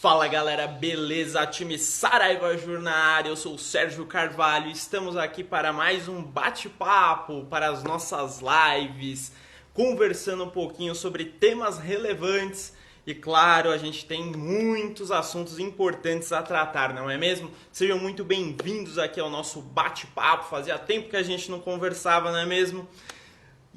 Fala galera, beleza? Time Saraiva Jur na área, eu sou o Sérgio Carvalho. Estamos aqui para mais um bate-papo, para as nossas lives, conversando um pouquinho sobre temas relevantes. E claro, a gente tem muitos assuntos importantes a tratar, não é mesmo? Sejam muito bem-vindos aqui ao nosso bate-papo. Fazia tempo que a gente não conversava, não é mesmo?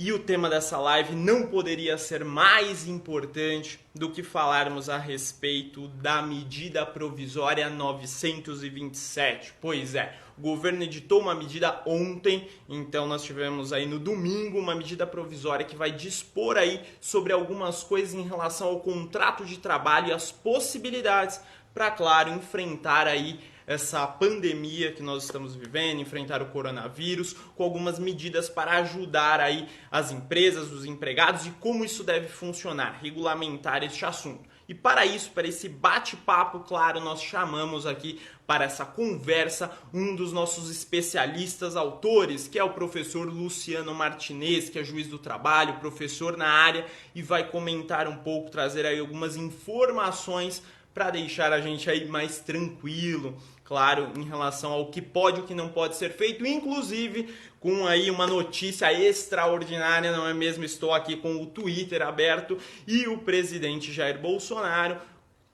E o tema dessa live não poderia ser mais importante do que falarmos a respeito da medida provisória 927. Pois é, o governo editou uma medida ontem, então nós tivemos aí no domingo uma medida provisória que vai dispor aí sobre algumas coisas em relação ao contrato de trabalho e as possibilidades para, claro, enfrentar aí essa pandemia que nós estamos vivendo, enfrentar o coronavírus, com algumas medidas para ajudar aí as empresas, os empregados e como isso deve funcionar, regulamentar este assunto. E para isso, para esse bate-papo, claro, nós chamamos aqui para essa conversa um dos nossos especialistas, autores, que é o professor Luciano Martinez, que é juiz do trabalho, professor na área, e vai comentar um pouco, trazer aí algumas informações para deixar a gente aí mais tranquilo, claro, em relação ao que pode e o que não pode ser feito, inclusive com aí uma notícia extraordinária, não é mesmo? Estou aqui com o Twitter aberto e o presidente Jair Bolsonaro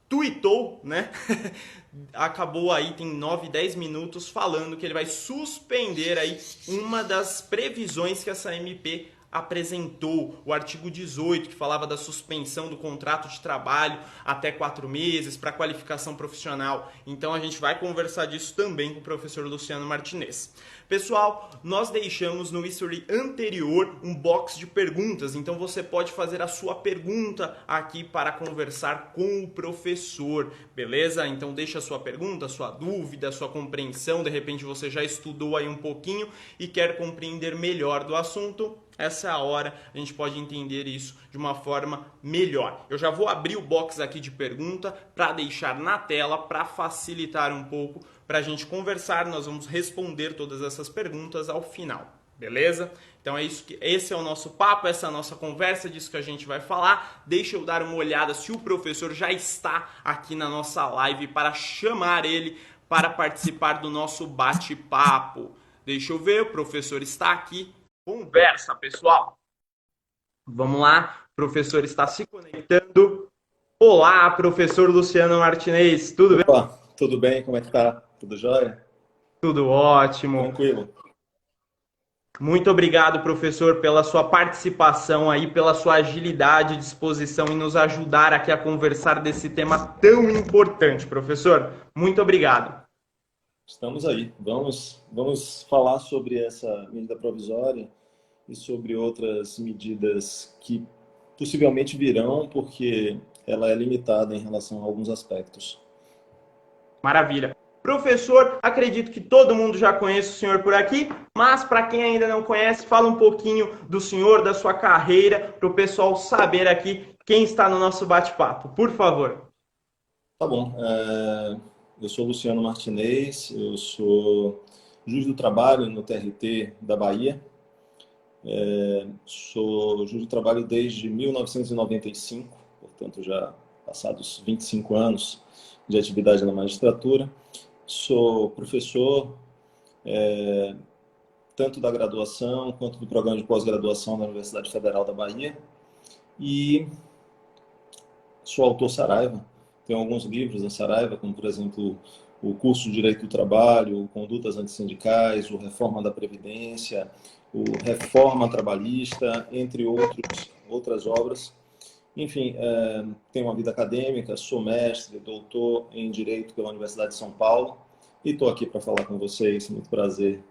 tweetou, né? Acabou aí, tem 9, 10 minutos, falando que ele vai suspender aí uma das previsões que essa MP apresentou, o artigo 18, que falava da suspensão do contrato de trabalho até 4 meses para qualificação profissional. Então a gente vai conversar disso também com o professor Luciano Martinez. Pessoal, nós deixamos no history anterior um box de perguntas, então você pode fazer a sua pergunta aqui para conversar com o professor, beleza? Então deixa a sua pergunta, a sua dúvida, a sua compreensão, de repente você já estudou aí um pouquinho e quer compreender melhor do assunto. Essa é a hora, a gente pode entender isso de uma forma melhor. Eu já vou abrir o box aqui de pergunta para deixar na tela, para facilitar um pouco, para a gente conversar. Nós vamos responder todas essas perguntas ao final, beleza? Então é isso, esse é o nosso papo, essa é a nossa conversa, disso que a gente vai falar. Deixa eu dar uma olhada se o professor já está aqui na nossa live para chamar ele para participar do nosso bate-papo. Deixa eu ver, o professor está aqui. Conversa, pessoal. Vamos lá, o professor está se conectando. Olá, professor Luciano Martinez, tudo bem? Opa, tudo bem? Como é que tá? Tudo jóia? Tudo ótimo. Tranquilo. Muito obrigado, professor, pela sua participação aí, pela sua agilidade e disposição em nos ajudar aqui a conversar desse tema tão importante, professor. Muito obrigado. Estamos aí. Vamos falar sobre essa medida provisória e sobre outras medidas que possivelmente virão, porque ela é limitada em relação a alguns aspectos. Maravilha. Professor, acredito que todo mundo já conhece o senhor por aqui, mas para quem ainda não conhece, fala um pouquinho do senhor, da sua carreira, para o pessoal saber aqui quem está no nosso bate-papo. Por favor. Tá bom. Eu sou Luciano Martinez, eu sou juiz do trabalho no TRT da Bahia. Sou juiz do trabalho desde 1995, portanto já passados 25 anos de atividade na magistratura. Sou professor, tanto da graduação quanto do programa de pós-graduação da Universidade Federal da Bahia. E sou autor Saraiva. Tenho alguns livros na Saraiva, como, por exemplo, o curso de Direito do Trabalho, Condutas Antissindicais, o Reforma da Previdência, o Reforma Trabalhista, entre outras obras. Enfim, tenho uma vida acadêmica, sou mestre, doutor em Direito pela Universidade de São Paulo e estou aqui para falar com vocês, muito prazer.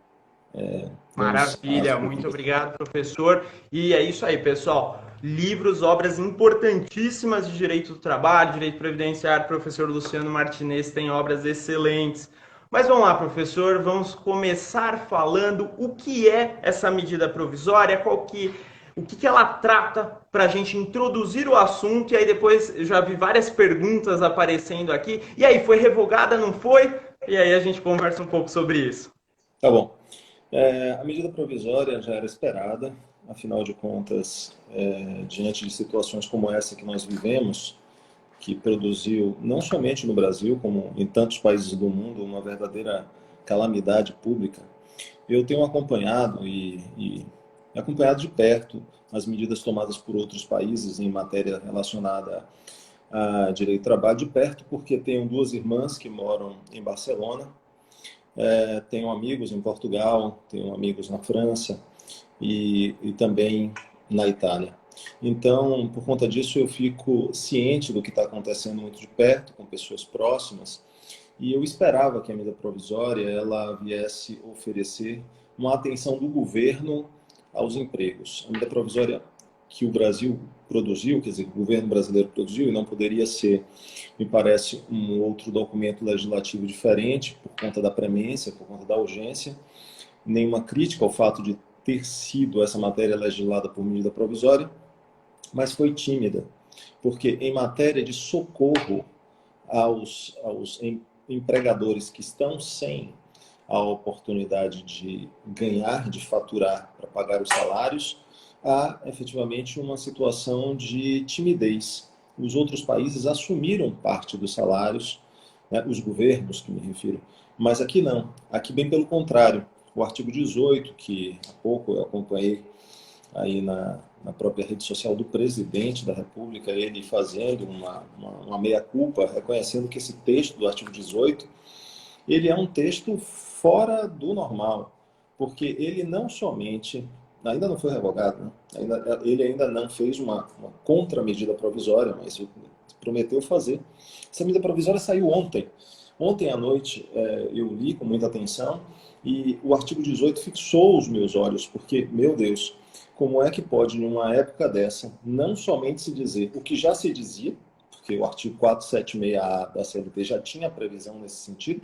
Maravilha, muito obrigado, professor. E é isso aí, pessoal. Livros, obras importantíssimas de Direito do Trabalho, Direito Previdenciário, professor Luciano Martinez tem obras excelentes. Mas vamos lá, professor, vamos começar falando o que é essa medida provisória, o que ela trata para a gente introduzir o assunto, e aí depois eu já vi várias perguntas aparecendo aqui. E aí, foi revogada, não foi? E aí a gente conversa um pouco sobre isso. Tá bom. A medida provisória já era esperada, afinal de contas, diante de situações como essa que nós vivemos, que produziu, não somente no Brasil, como em tantos países do mundo, uma verdadeira calamidade pública, eu tenho acompanhado e acompanhado de perto as medidas tomadas por outros países em matéria relacionada a direito do trabalho, de perto, porque tenho duas irmãs que moram em Barcelona, tenho amigos em Portugal, tenho amigos na França e também na Itália. Então, por conta disso, eu fico ciente do que está acontecendo muito de perto, com pessoas próximas, e eu esperava que a medida provisória ela viesse oferecer uma atenção do governo aos empregos. A medida provisória que o Brasil produziu, quer dizer, que o governo brasileiro produziu, e não poderia ser, me parece, um outro documento legislativo diferente, por conta da premência, por conta da urgência, nenhuma crítica ao fato de ter sido essa matéria legislada por medida provisória, mas foi tímida, porque em matéria de socorro aos empregadores que estão sem a oportunidade de ganhar, de faturar para pagar os salários, há efetivamente uma situação de timidez. Os outros países assumiram parte dos salários, né, os governos que me refiro, mas aqui não, aqui bem pelo contrário. O artigo 18, que há pouco eu acompanhei aí na própria rede social do presidente da República, ele fazendo uma meia-culpa, reconhecendo que esse texto do artigo 18, ele é um texto fora do normal, porque ele não somente, ainda não foi revogado, né? Ele ainda não fez uma contramedida provisória, mas prometeu fazer. Essa medida provisória saiu ontem. Ontem à noite eu li com muita atenção e o artigo 18 fixou os meus olhos, porque, meu Deus, como é que pode, numa época dessa, não somente se dizer o que já se dizia, porque o artigo 476A da CLT já tinha previsão nesse sentido,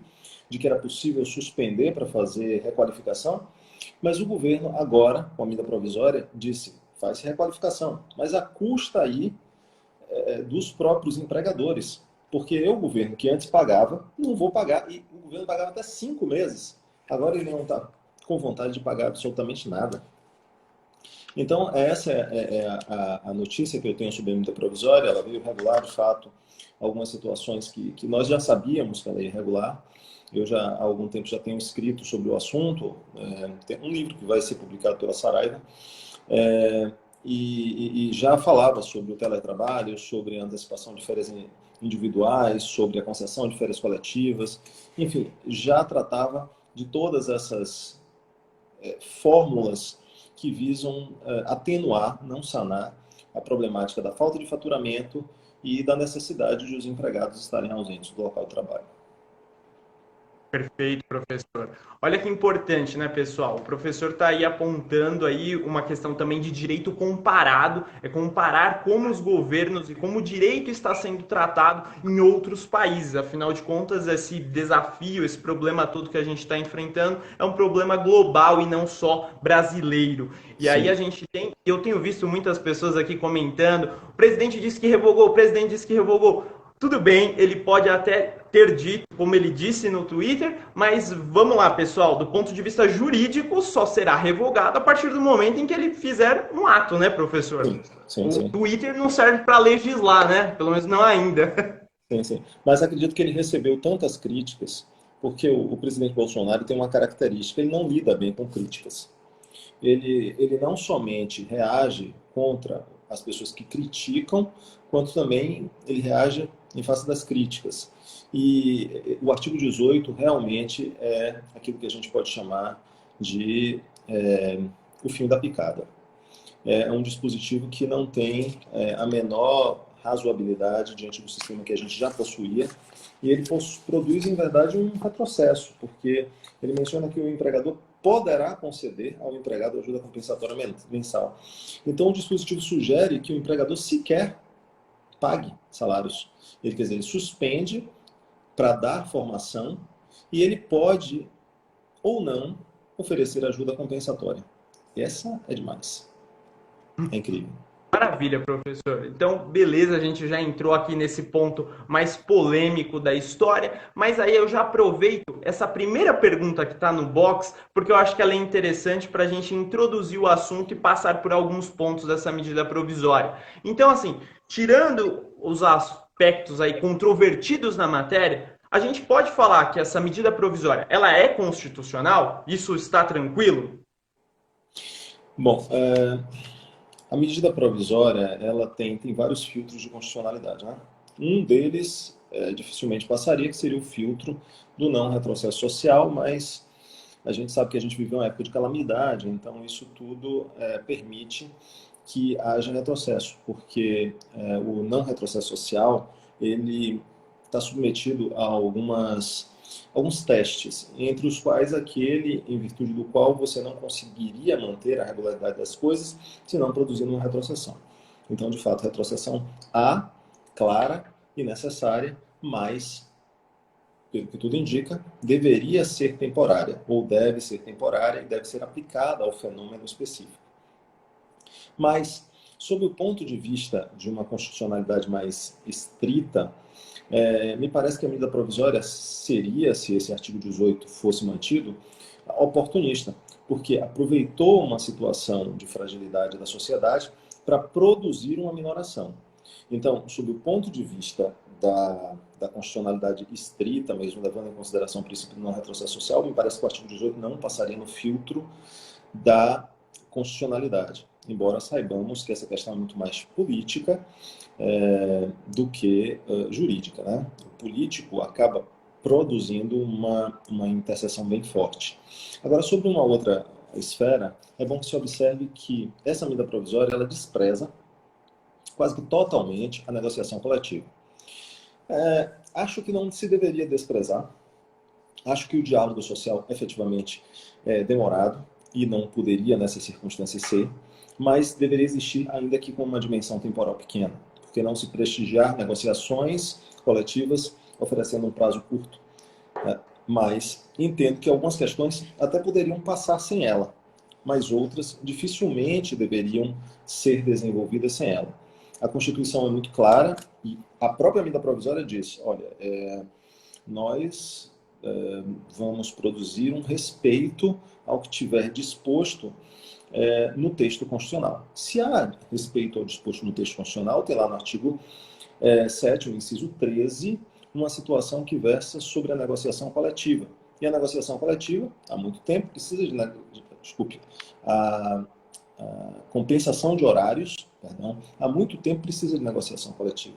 de que era possível suspender para fazer requalificação, mas o governo agora, com a medida provisória, disse, faz requalificação, mas a custa aí dos próprios empregadores, porque eu, o governo, que antes pagava, não vou pagar, e o governo pagava até 5 meses, agora ele não está com vontade de pagar absolutamente nada. Então, essa é a notícia que eu tenho sobre a medida provisória. Ela veio regular, de fato, algumas situações que nós já sabíamos que ela ia regular. Eu já, há algum tempo, já tenho escrito sobre o assunto. Tem um livro que vai ser publicado pela Saraiva. E já falava sobre o teletrabalho, sobre a antecipação de férias individuais, sobre a concessão de férias coletivas. Enfim, já tratava de todas essas fórmulas que visam atenuar, não sanar, a problemática da falta de faturamento e da necessidade de os empregados estarem ausentes do local de trabalho. Perfeito, professor. Olha que importante, né, pessoal? O professor está aí apontando aí uma questão também de direito comparado, é comparar como os governos e como o direito está sendo tratado em outros países. Afinal de contas, esse desafio, esse problema todo que a gente está enfrentando é um problema global e não só brasileiro. E aí eu tenho visto muitas pessoas aqui comentando, o presidente disse que revogou, o presidente disse que revogou. Tudo bem, ele pode até ter dito, como ele disse no Twitter, mas vamos lá, pessoal, do ponto de vista jurídico, só será revogado a partir do momento em que ele fizer um ato, né, professor? Sim. O Twitter não serve para legislar, né? Pelo menos não ainda. Sim. Mas acredito que ele recebeu tantas críticas, porque o presidente Bolsonaro tem uma característica, ele não lida bem com críticas. Ele não somente reage contra as pessoas que criticam, quanto também ele reage em face das críticas. E o artigo 18 realmente é aquilo que a gente pode chamar de o fim da picada. É um dispositivo que não tem a menor razoabilidade diante do sistema que a gente já possuía, e ele produz, em verdade, um retrocesso, porque ele menciona que o empregador poderá conceder ao empregado ajuda compensatória mensal. Então, o dispositivo sugere que o empregador sequer pague salários. Quer dizer, ele suspende para dar formação e ele pode ou não oferecer ajuda compensatória. Essa é demais. É incrível. Maravilha, professor. Então, beleza, a gente já entrou aqui nesse ponto mais polêmico da história, mas aí eu já aproveito essa primeira pergunta que está no box, porque eu acho que ela é interessante para a gente introduzir o assunto e passar por alguns pontos dessa medida provisória. Então, assim, tirando aspectos aí controvertidos na matéria, a gente pode falar que essa medida provisória, ela é constitucional? Isso está tranquilo? Bom, a medida provisória, ela tem vários filtros de constitucionalidade, né? Um deles dificilmente passaria, que seria o filtro do não retrocesso social, mas a gente sabe que a gente vive uma época de calamidade, então isso tudo permite que haja retrocesso, porque o não retrocesso social, ele está submetido a alguns testes, entre os quais aquele em virtude do qual você não conseguiria manter a regularidade das coisas se não produzindo uma retrocessão. Então, de fato, retrocessão há, clara e necessária, mas, pelo que tudo indica, deveria ser temporária, ou deve ser temporária e deve ser aplicada ao fenômeno específico. Mas, sob o ponto de vista de uma constitucionalidade mais estrita, me parece que a medida provisória seria, se esse artigo 18 fosse mantido, oportunista, porque aproveitou uma situação de fragilidade da sociedade para produzir uma minoração. Então, sob o ponto de vista da constitucionalidade estrita, mesmo levando em consideração o princípio do não retrocesso social, me parece que o artigo 18 não passaria no filtro da constitucionalidade, embora saibamos que essa questão é muito mais política do que jurídica, né? O político acaba produzindo uma interseção bem forte. Agora, sobre uma outra esfera, é bom que se observe que essa medida provisória ela despreza quase que totalmente a negociação coletiva. Acho que não se deveria desprezar. Acho que o diálogo social efetivamente é demorado e não poderia nessas circunstâncias ser, mas deveria existir ainda que com uma dimensão temporal pequena, porque não se prestigiar negociações coletivas oferecendo um prazo curto. Mas entendo que algumas questões até poderiam passar sem ela, mas outras dificilmente deveriam ser desenvolvidas sem ela. A Constituição é muito clara e a própria medida provisória diz, olha, nós vamos produzir um respeito ao que tiver disposto no texto constitucional. Se há respeito ao disposto no texto constitucional, tem lá no artigo 7º, inciso 13, uma situação que versa sobre a negociação coletiva. E a negociação coletiva, há muito tempo, precisa de... a compensação de horários, há muito tempo precisa de negociação coletiva.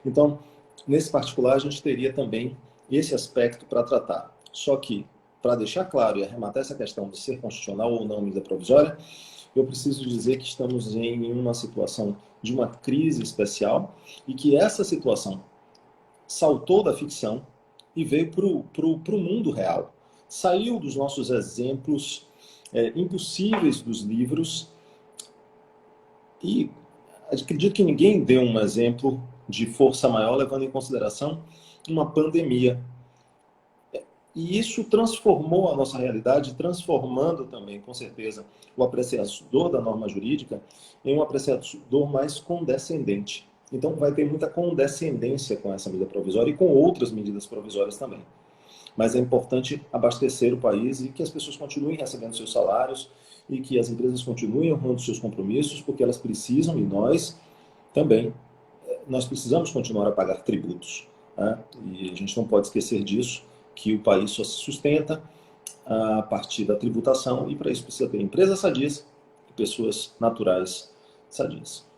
Então, nesse particular, a gente teria também esse aspecto para tratar. Só que, para deixar claro e arrematar essa questão de ser constitucional ou não medida provisória, eu preciso dizer que estamos em uma situação de uma crise especial e que essa situação saltou da ficção e veio para o mundo real. Saiu dos nossos exemplos impossíveis dos livros e acredito que ninguém deu um exemplo de força maior levando em consideração uma pandemia. E isso transformou a nossa realidade, transformando também, com certeza, o apreciador da norma jurídica em um apreciador mais condescendente. Então, vai ter muita condescendência com essa medida provisória e com outras medidas provisórias também. Mas é importante abastecer o país e que as pessoas continuem recebendo seus salários e que as empresas continuem honrando seus compromissos, porque elas precisam, e nós também, nós precisamos continuar a pagar tributos. Né? E a gente não pode esquecer disso, que o país só se sustenta a partir da tributação e para isso precisa ter empresas sadias e pessoas naturais sadias.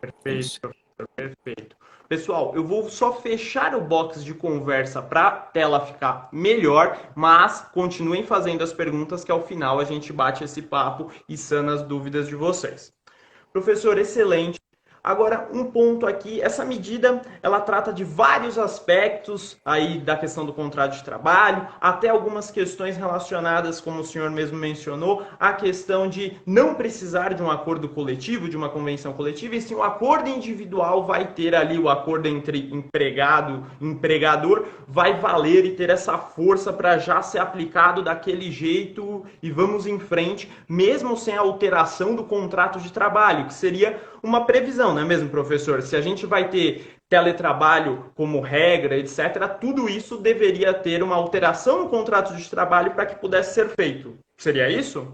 Perfeito, perfeito. Pessoal, eu vou só fechar o box de conversa para a tela ficar melhor, mas continuem fazendo as perguntas que ao final a gente bate esse papo e sana as dúvidas de vocês. Professor, excelente. Agora, um ponto aqui, essa medida, ela trata de vários aspectos aí da questão do contrato de trabalho, até algumas questões relacionadas, como o senhor mesmo mencionou, a questão de não precisar de um acordo coletivo, de uma convenção coletiva, e sim o acordo individual vai ter ali, o acordo entre empregado e empregador, vai valer e ter essa força para já ser aplicado daquele jeito e vamos em frente, mesmo sem a alteração do contrato de trabalho, que seria uma previsão, não é mesmo, professor? Se a gente vai ter teletrabalho como regra, etc., tudo isso deveria ter uma alteração no contrato de trabalho para que pudesse ser feito. Seria isso?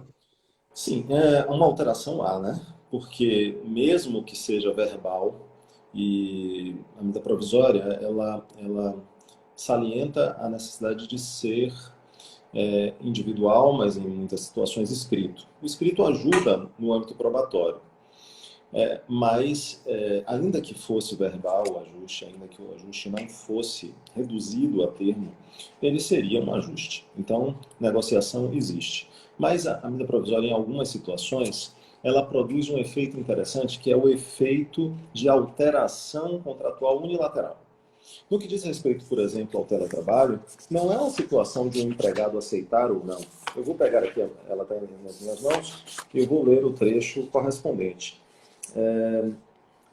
Sim, uma alteração há, né? Porque mesmo que seja verbal, E a medida provisória, ela salienta a necessidade de ser individual, mas em muitas situações escrito. O escrito ajuda no âmbito probatório, mas ainda que fosse verbal o ajuste, ainda que o ajuste não fosse reduzido a termo, ele seria um ajuste. Então, negociação existe. Mas a medida provisória, em algumas situações, ela produz um efeito interessante, que é o efeito de alteração contratual unilateral. No que diz respeito, por exemplo, ao teletrabalho, não é uma situação de um empregado aceitar ou não. Eu vou pegar aqui, ela está nas minhas mãos, e eu vou ler o trecho correspondente.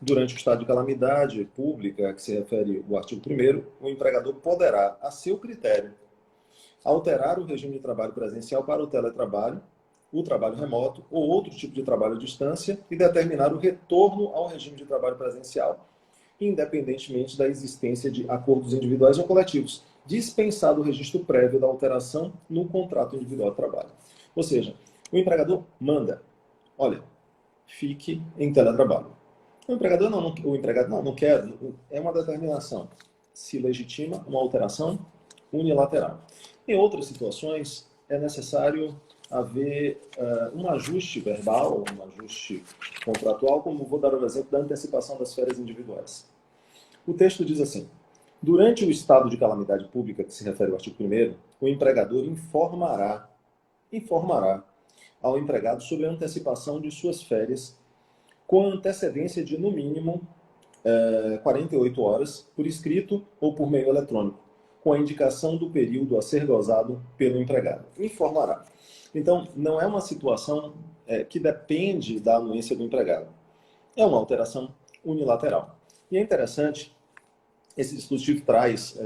Durante o estado de calamidade pública, que se refere ao artigo 1º, o empregador poderá, a seu critério, alterar o regime de trabalho presencial para o teletrabalho, o trabalho remoto ou outro tipo de trabalho à distância e determinar o retorno ao regime de trabalho presencial, independentemente da existência de acordos individuais ou coletivos, dispensado o registro prévio da alteração no contrato individual de trabalho. Ou seja, o empregador manda, olha, fique em teletrabalho. O empregador não, o empregado não quer, é uma determinação. Se legitima uma alteração unilateral. Em outras situações, é necessário haver um ajuste verbal, um ajuste contratual, como vou dar o exemplo da antecipação das férias individuais. O texto diz assim: durante o estado de calamidade pública, que se refere ao artigo 1º, o empregador informará ao empregado sobre a antecipação de suas férias com antecedência de, no mínimo, 48 horas, por escrito ou por meio eletrônico, com a indicação do período a ser gozado pelo empregado. Informará. Então, não é uma situação que depende da anuência do empregado. É uma alteração unilateral. E é interessante, esse dispositivo traz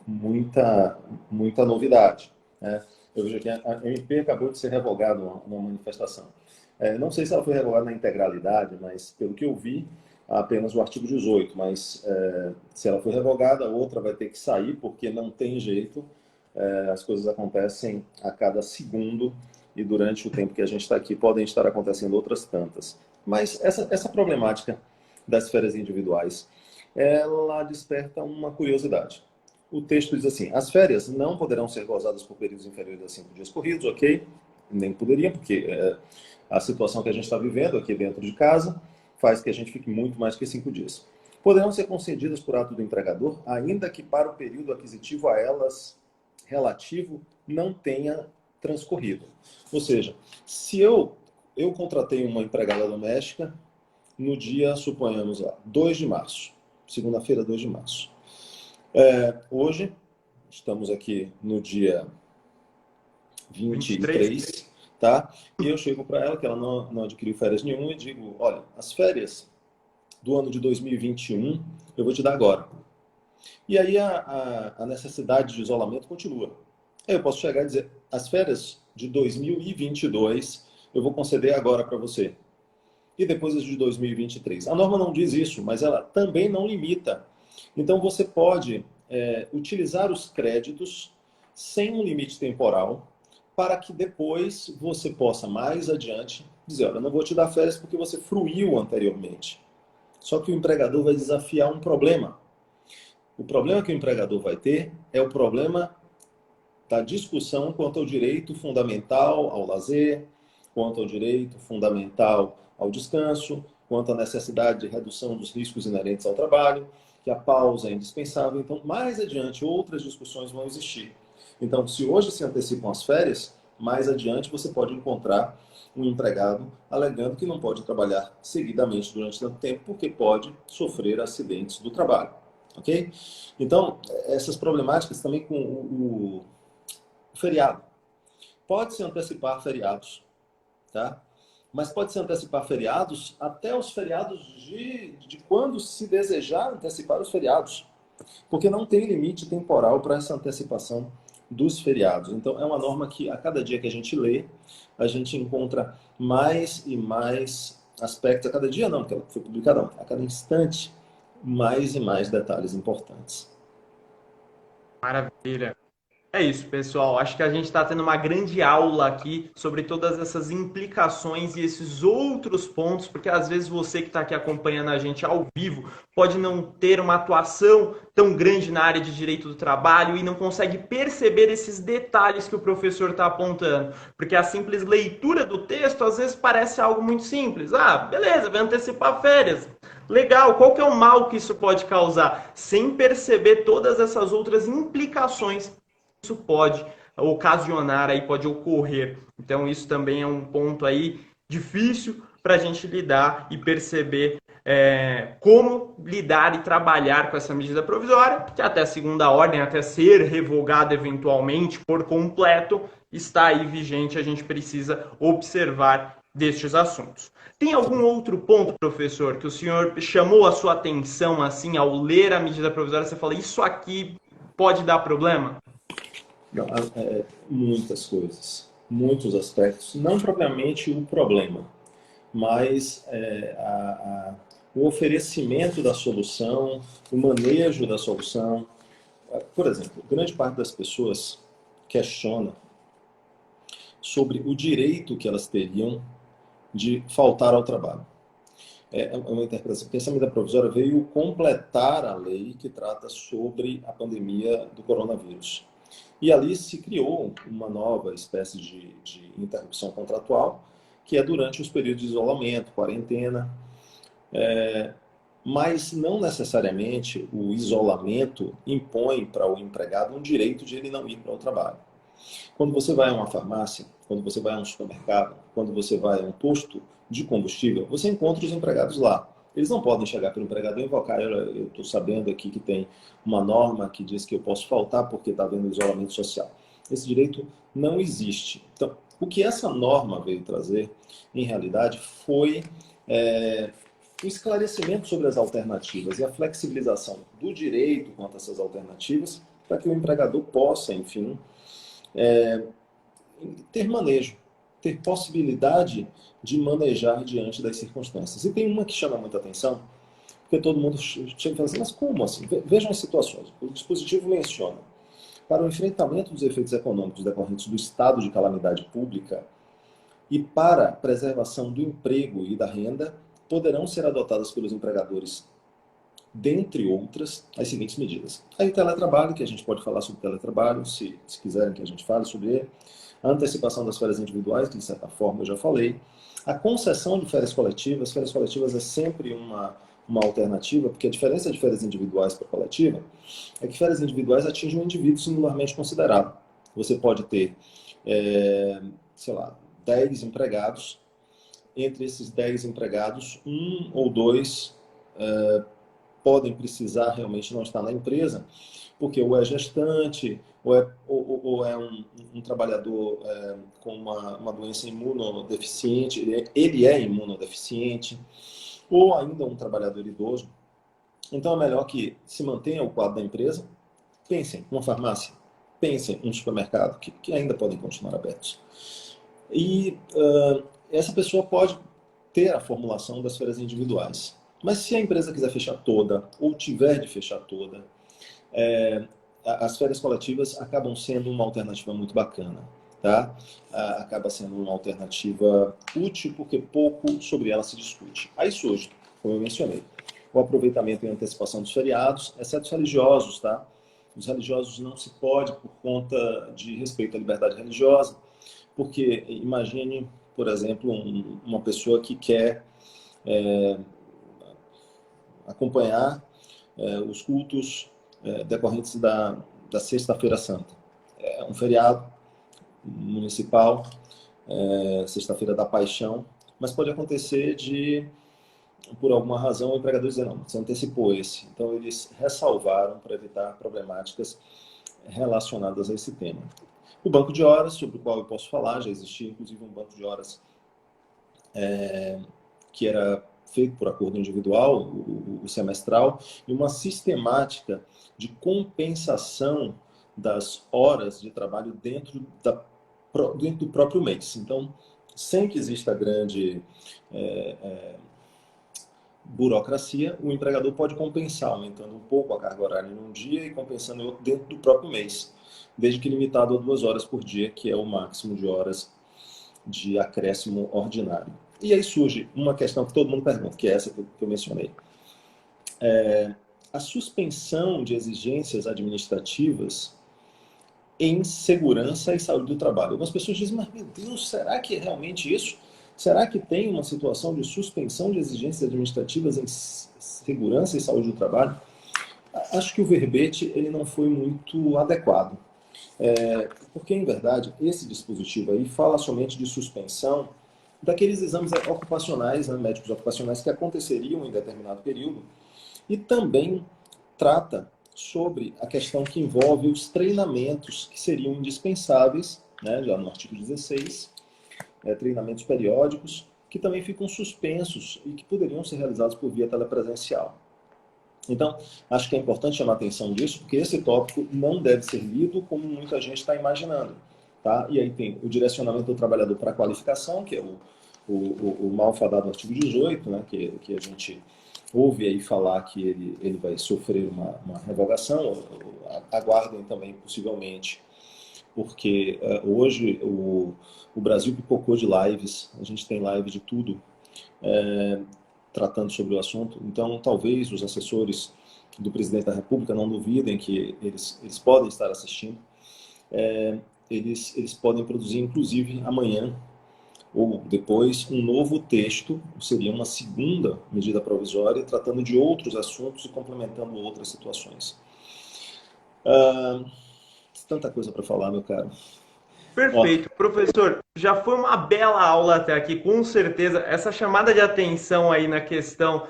muita novidade. Né? Eu vejo que a MP acabou de ser revogada numa manifestação. Não sei se ela foi revogada na integralidade, mas pelo que eu vi, apenas o artigo 18. Mas se ela foi revogada, outra vai ter que sair, porque não tem jeito. As coisas acontecem a cada segundo e durante o tempo que a gente está aqui podem estar acontecendo outras tantas. Mas essa problemática das férias individuais, ela desperta uma curiosidade. O texto diz assim: as férias não poderão ser gozadas por períodos inferiores a 5 dias corridos, ok? Nem poderiam, porque a situação que a gente está vivendo aqui dentro de casa faz que a gente fique muito mais que 5 dias. Poderão ser concedidas por ato do empregador, ainda que para o período aquisitivo a elas relativo não tenha transcorrido. Ou seja, se eu contratei uma empregada doméstica no dia, suponhamos lá, 2 de março, segunda-feira, 2 de março. Hoje, estamos aqui no dia 23, tá? E eu chego para ela, que ela não adquiriu férias nenhuma, e digo: olha, as férias do ano de 2021 eu vou te dar agora. E aí a necessidade de isolamento continua. Aí eu posso chegar e dizer: as férias de 2022 eu vou conceder agora para você. E depois as de 2023. A norma não diz isso, mas ela também não limita. Então você pode utilizar os créditos sem um limite temporal, para que depois você possa, mais adiante, dizer: olha, eu não vou te dar férias porque você fruiu anteriormente. Só que o empregador vai desafiar um problema. O problema que o empregador vai ter é o problema da discussão quanto ao direito fundamental ao lazer, quanto ao direito fundamental ao descanso, quanto à necessidade de redução dos riscos inerentes ao trabalho, que a pausa é indispensável. Então, mais adiante, outras discussões vão existir. Então, se hoje se antecipam as férias, mais adiante você pode encontrar um empregado alegando que não pode trabalhar seguidamente durante tanto tempo porque pode sofrer acidentes do trabalho. Ok? Então, essas problemáticas também com o feriado. Pode-se antecipar feriados, tá? Mas pode-se antecipar feriados até os feriados de quando se desejar antecipar os feriados. Porque não tem limite temporal para essa antecipação dos feriados. Então, é uma norma que, a cada dia que a gente lê, a gente encontra mais e mais aspectos. A cada dia não, porque ela foi publicada, não. A cada instante, mais e mais detalhes importantes. Maravilha. É isso, pessoal. Acho que a gente está tendo uma grande aula aqui sobre todas essas implicações e esses outros pontos, porque às vezes você que está aqui acompanhando a gente ao vivo pode não ter uma atuação tão grande na área de direito do trabalho e não consegue perceber esses detalhes que o professor está apontando, porque a simples leitura do texto às vezes parece algo muito simples. Ah, beleza, vai antecipar férias. Legal, qual que é o mal que isso pode causar? Sem perceber todas essas outras implicações isso pode ocasionar aí, pode ocorrer. Então isso também é um ponto aí difícil para a gente lidar e perceber como lidar e trabalhar com essa medida provisória, que até segunda ordem, até ser revogada eventualmente por completo, está aí vigente, a gente precisa observar destes assuntos. Tem algum outro ponto, professor, que o senhor chamou a sua atenção assim ao ler a medida provisória, você fala, isso aqui pode dar problema? Não, muitas coisas, muitos aspectos, não propriamente o problema, mas o oferecimento da solução, o manejo da solução. Por exemplo, grande parte das pessoas questiona sobre o direito que elas teriam de faltar ao trabalho. É uma interpretação, porque essa medida provisória veio completar a lei que trata sobre a pandemia do coronavírus. E ali se criou uma nova espécie de interrupção contratual, que é durante os períodos de isolamento, quarentena, mas não necessariamente o isolamento impõe para o empregado um direito de ele não ir para o trabalho. Quando você vai a uma farmácia, quando você vai a um supermercado, quando você vai a um posto de combustível, você encontra os empregados lá. Eles não podem chegar para o empregador e invocar, eu estou sabendo aqui que tem uma norma que diz que eu posso faltar porque está havendo isolamento social. Esse direito não existe. Então, o que essa norma veio trazer, em realidade, foi o esclarecimento sobre as alternativas e a flexibilização do direito quanto a essas alternativas, para que o empregador possa, enfim, ter manejo, ter possibilidade de manejar diante das circunstâncias. E tem uma que chama muita atenção, porque todo mundo chega e fala assim, mas como assim? Vejam as situações. O dispositivo menciona, para o enfrentamento dos efeitos econômicos decorrentes do estado de calamidade pública e para a preservação do emprego e da renda, poderão ser adotadas pelos empregadores, dentre outras, as seguintes medidas. Aí o teletrabalho, que a gente pode falar sobre teletrabalho, se quiserem que a gente fale sobre ele. A antecipação das férias individuais, que de certa forma eu já falei. A concessão de férias coletivas é sempre uma alternativa, porque a diferença de férias individuais para coletiva é que férias individuais atingem um indivíduo singularmente considerado. Você pode ter, sei lá, 10 empregados. Entre esses 10 empregados, um ou dois podem precisar realmente não estar na empresa, porque ou é gestante, ou é um trabalhador com uma doença imunodeficiente, ele é imunodeficiente, ou ainda um trabalhador idoso. Então é melhor que se mantenha o quadro da empresa, pensem uma farmácia, pensem um supermercado, que ainda podem continuar abertos. E essa pessoa pode ter a formulação das férias individuais. Mas se a empresa quiser fechar toda, ou tiver de fechar toda, as férias coletivas acabam sendo uma alternativa muito bacana. Tá? Acaba sendo uma alternativa útil, porque pouco sobre ela se discute. Aí surge, como eu mencionei, o aproveitamento e antecipação dos feriados, exceto os religiosos. Tá? Os religiosos não se pode por conta de respeito à liberdade religiosa, porque imagine, por exemplo, uma pessoa que quer acompanhar os cultos decorrentes da Sexta-feira Santa. É um feriado municipal, Sexta-feira da Paixão, mas pode acontecer de, por alguma razão, o empregador dizer, não, você antecipou esse. Então, eles ressalvaram para evitar problemáticas relacionadas a esse tema. O banco de horas, sobre o qual eu posso falar, já existia inclusive um banco de horas que era feito por acordo individual, o semestral, e uma sistemática de compensação das horas de trabalho dentro do próprio mês. Então, sem que exista grande burocracia, o empregador pode compensar, aumentando um pouco a carga horária em um dia e compensando em outro dentro do próprio mês, desde que limitado a 2 horas por dia, que é o máximo de horas de acréscimo ordinário. E aí surge uma questão que todo mundo pergunta, que é essa que eu mencionei. A suspensão de exigências administrativas em segurança e saúde do trabalho. Algumas pessoas dizem, mas meu Deus, será que é realmente isso? Será que tem uma situação de suspensão de exigências administrativas em segurança e saúde do trabalho? Acho que o verbete ele não foi muito adequado. Porque, em verdade, esse dispositivo aí fala somente de suspensão daqueles exames ocupacionais, né, médicos ocupacionais, que aconteceriam em determinado período, e também trata sobre a questão que envolve os treinamentos que seriam indispensáveis, né, já no artigo 16, treinamentos periódicos, que também ficam suspensos e que poderiam ser realizados por via telepresencial. Então, acho que é importante chamar a atenção disso, porque esse tópico não deve ser lido como muita gente está imaginando. Tá? E aí tem o direcionamento do trabalhador para a qualificação, que é o malfadado artigo 18, né, que a gente ouve aí falar que ele vai sofrer uma revogação, aguardem também possivelmente, porque hoje o Brasil pipocou de lives, a gente tem live de tudo, tratando sobre o assunto. Então, talvez os assessores do presidente da República não duvidem que eles podem estar assistindo. Eles podem produzir, inclusive, amanhã ou depois, um novo texto, seria uma segunda medida provisória, tratando de outros assuntos e complementando outras situações. Tanta coisa para falar, meu caro. Perfeito. Professor, já foi uma bela aula até aqui, com certeza. Essa chamada de atenção aí na questão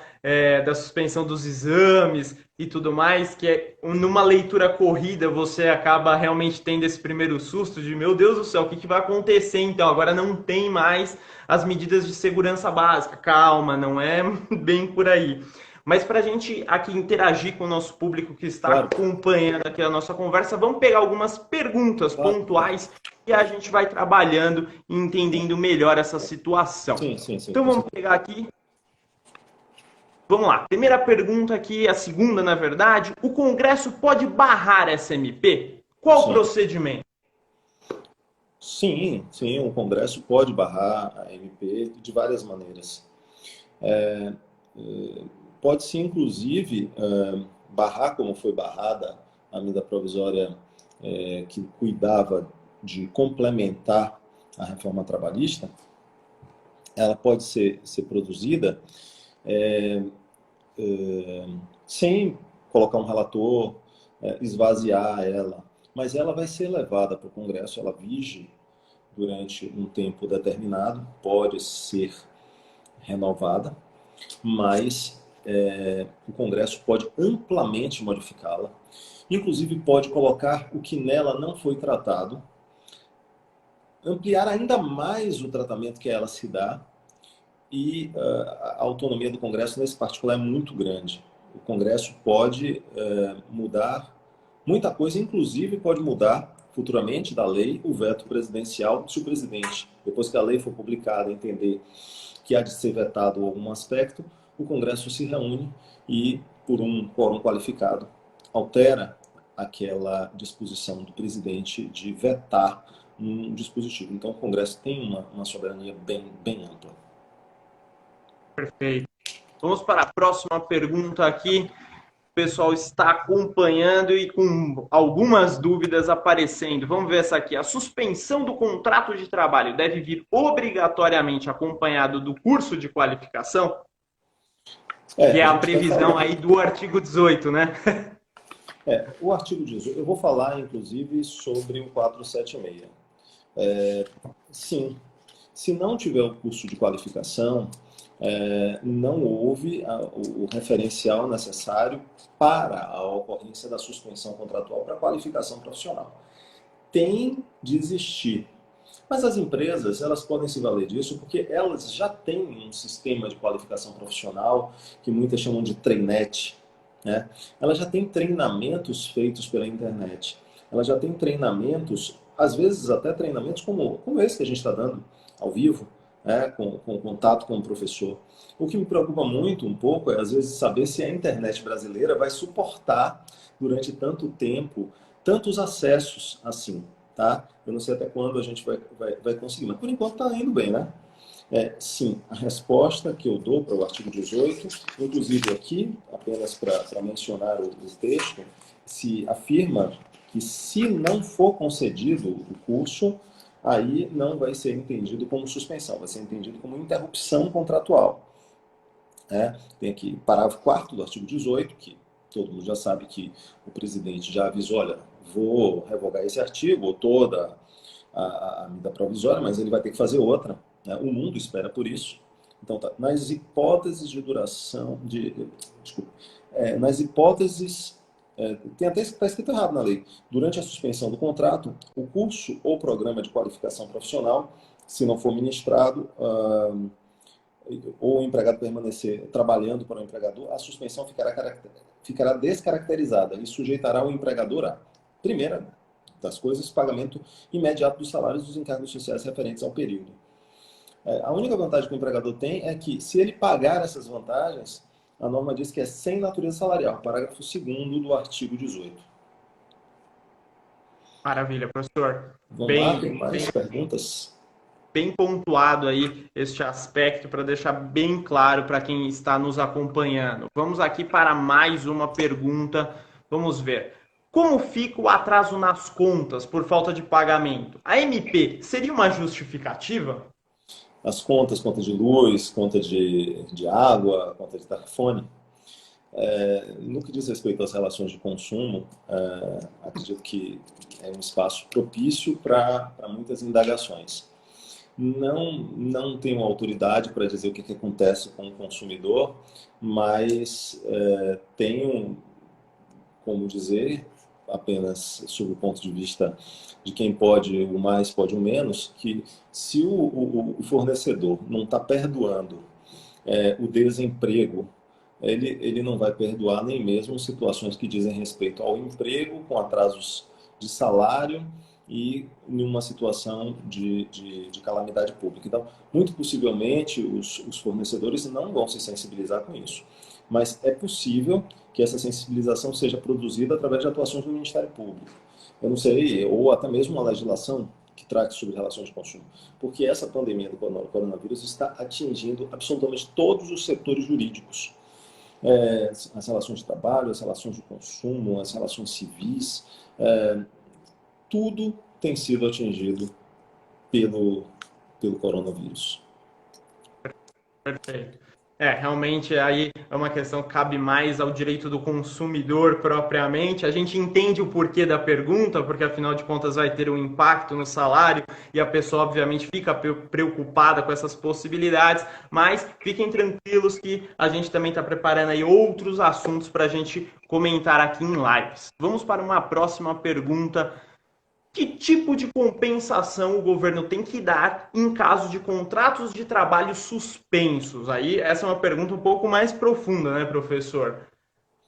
da suspensão dos exames e tudo mais, que é numa leitura corrida você acaba realmente tendo esse primeiro susto de meu Deus do céu, o que vai acontecer então? Agora não tem mais as medidas de segurança básica. Calma, não é bem por aí. Mas para a gente aqui interagir com o nosso público que está acompanhando aqui a nossa conversa, vamos pegar algumas perguntas pontuais e a gente vai trabalhando e entendendo melhor essa situação. Sim. Então vamos pegar aqui. Vamos lá. Primeira pergunta aqui, a segunda, na verdade. O Congresso pode barrar essa MP? Qual o procedimento? Sim, o Congresso pode barrar a MP de várias maneiras. Pode-se, inclusive, barrar, como foi barrada a medida provisória que cuidava de complementar a reforma trabalhista. Ela pode ser produzida sem colocar um relator, esvaziar ela, mas ela vai ser levada para o Congresso, ela vige durante um tempo determinado, pode ser renovada, mas o Congresso pode amplamente modificá-la, inclusive pode colocar o que nela não foi tratado, ampliar ainda mais o tratamento que ela se dá, e a autonomia do Congresso nesse particular é muito grande. O Congresso pode mudar muita coisa, inclusive pode mudar futuramente da lei o veto presidencial, se o presidente, depois que a lei for publicada, entender que há de ser vetado algum aspecto, o Congresso se reúne e, por um quórum qualificado, altera aquela disposição do presidente de vetar um dispositivo. Então, o Congresso tem uma soberania bem ampla. Perfeito. Vamos para a próxima pergunta aqui. O pessoal está acompanhando e com algumas dúvidas aparecendo. Vamos ver essa aqui. A suspensão do contrato de trabalho deve vir obrigatoriamente acompanhado do curso de qualificação? Que é a previsão aí do artigo 18, né? O artigo 18, eu vou falar inclusive sobre o 476. Sim, se não tiver o curso de qualificação, não houve o referencial necessário para a ocorrência da suspensão contratual para qualificação profissional. Tem de existir. Mas as empresas, elas podem se valer disso porque elas já têm um sistema de qualificação profissional que muitas chamam de trainet, né? Elas já têm treinamentos feitos pela internet. Elas já têm treinamentos, às vezes até treinamentos como esse que a gente está dando ao vivo, com contato com o professor. O que me preocupa muito um pouco é, às vezes, saber se a internet brasileira vai suportar, durante tanto tempo, tantos acessos assim, tá? Eu não sei até quando a gente vai conseguir, mas por enquanto está indo bem, né? Sim, a resposta que eu dou para o artigo 18, inclusive aqui, apenas para mencionar o texto, se afirma que se não for concedido o curso, aí não vai ser entendido como suspensão, vai ser entendido como interrupção contratual. Tem aqui parágrafo 4º do artigo 18, que todo mundo já sabe que o presidente já avisou, olha, vou revogar esse artigo, ou toda a medida provisória, mas ele vai ter que fazer outra. O mundo espera por isso. Então, tá, nas hipóteses de duração, desculpa, nas hipóteses, tem até está escrito errado na lei, durante a suspensão do contrato, o curso ou programa de qualificação profissional, se não for ministrado, ou o empregado permanecer trabalhando para o empregador, a suspensão ficará descaracterizada e sujeitará o empregador a, primeira das coisas, pagamento imediato dos salários dos encargos sociais referentes ao período. A única vantagem que o empregador tem é que, se ele pagar essas vantagens, a norma diz que é sem natureza salarial, parágrafo 2º do artigo 18. Maravilha, professor. Vamos lá, tem mais perguntas? Bem pontuado aí este aspecto para deixar bem claro para quem está nos acompanhando. Vamos aqui para mais uma pergunta. Vamos ver. Como fica o atraso nas contas por falta de pagamento? A MP seria uma justificativa? As contas, conta de luz, conta de água, conta de telefone. No que diz respeito às relações de consumo, acredito que é um espaço propício para muitas indagações. Não tenho autoridade para dizer o que acontece com o consumidor, mas tenho como dizer, apenas sob o ponto de vista de quem pode o mais, pode o menos, que se o fornecedor não está perdoando o desemprego, ele não vai perdoar nem mesmo situações que dizem respeito ao emprego, com atrasos de salário e em uma situação de calamidade pública. Então, muito possivelmente, os fornecedores não vão se sensibilizar com isso. Mas é possível que essa sensibilização seja produzida através de atuações do Ministério Público. Eu não sei, ou até mesmo uma legislação que trate sobre relações de consumo. Porque essa pandemia do coronavírus está atingindo absolutamente todos os setores jurídicos. As relações de trabalho, as relações de consumo, as relações civis, tudo tem sido atingido pelo coronavírus. Perfeito. Realmente aí é uma questão que cabe mais ao direito do consumidor propriamente. A gente entende o porquê da pergunta, porque afinal de contas vai ter um impacto no salário e a pessoa obviamente fica preocupada com essas possibilidades, mas fiquem tranquilos que a gente também está preparando aí outros assuntos para a gente comentar aqui em lives. Vamos para uma próxima pergunta. Que tipo de compensação o governo tem que dar em caso de contratos de trabalho suspensos? Aí, essa é uma pergunta um pouco mais profunda, né, professor?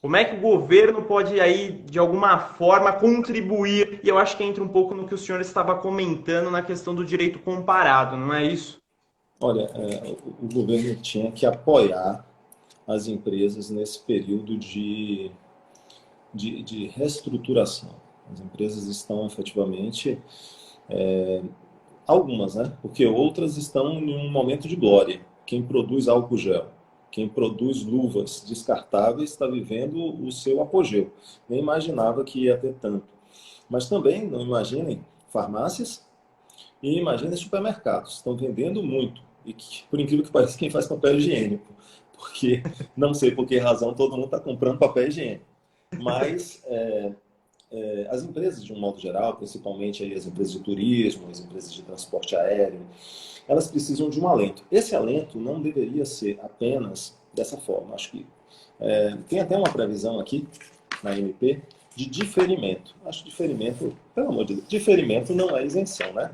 Como é que o governo pode, aí, de alguma forma, contribuir? E eu acho que entra um pouco no que o senhor estava comentando na questão do direito comparado, não é isso? Olha, o governo tinha que apoiar as empresas nesse período de reestruturação. As empresas estão efetivamente, algumas, né? Porque outras estão em um momento de glória. Quem produz álcool gel, quem produz luvas descartáveis está vivendo o seu apogeu. Nem imaginava que ia ter tanto. Mas também, não imaginem, farmácias e imaginem supermercados. Estão vendendo muito. E que, por incrível que pareça, quem faz papel higiênico. Porque, não sei por que razão, todo mundo está comprando papel higiênico. Mas as empresas, de um modo geral, principalmente aí as empresas de turismo, as empresas de transporte aéreo, elas precisam de um alento. Esse alento não deveria ser apenas dessa forma. Acho que tem até uma previsão aqui na MP de diferimento. Acho que diferimento, pelo amor de Deus, diferimento não é isenção, né?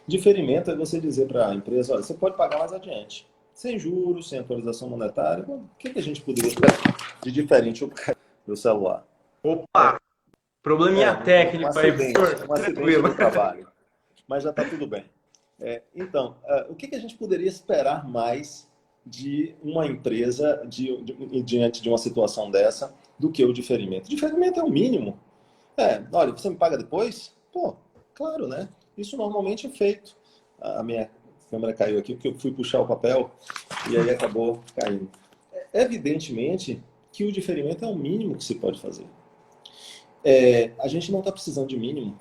Diferimento é você dizer para a empresa, olha, você pode pagar mais adiante. Sem juros, sem atualização monetária. O que a gente poderia esperar de diferente do celular? Opa! Probleminha técnico aí, professor. Um acidente no trabalho. Mas já está tudo bem. Então, o que a gente poderia esperar mais de uma empresa diante de uma situação dessa do que o diferimento? O diferimento é o mínimo. Olha, você me paga depois? Pô, claro, né? Isso normalmente é feito. A minha câmera caiu aqui porque eu fui puxar o papel e aí acabou caindo. Evidentemente que o diferimento é o mínimo que se pode fazer. A gente não está precisando de mínimo.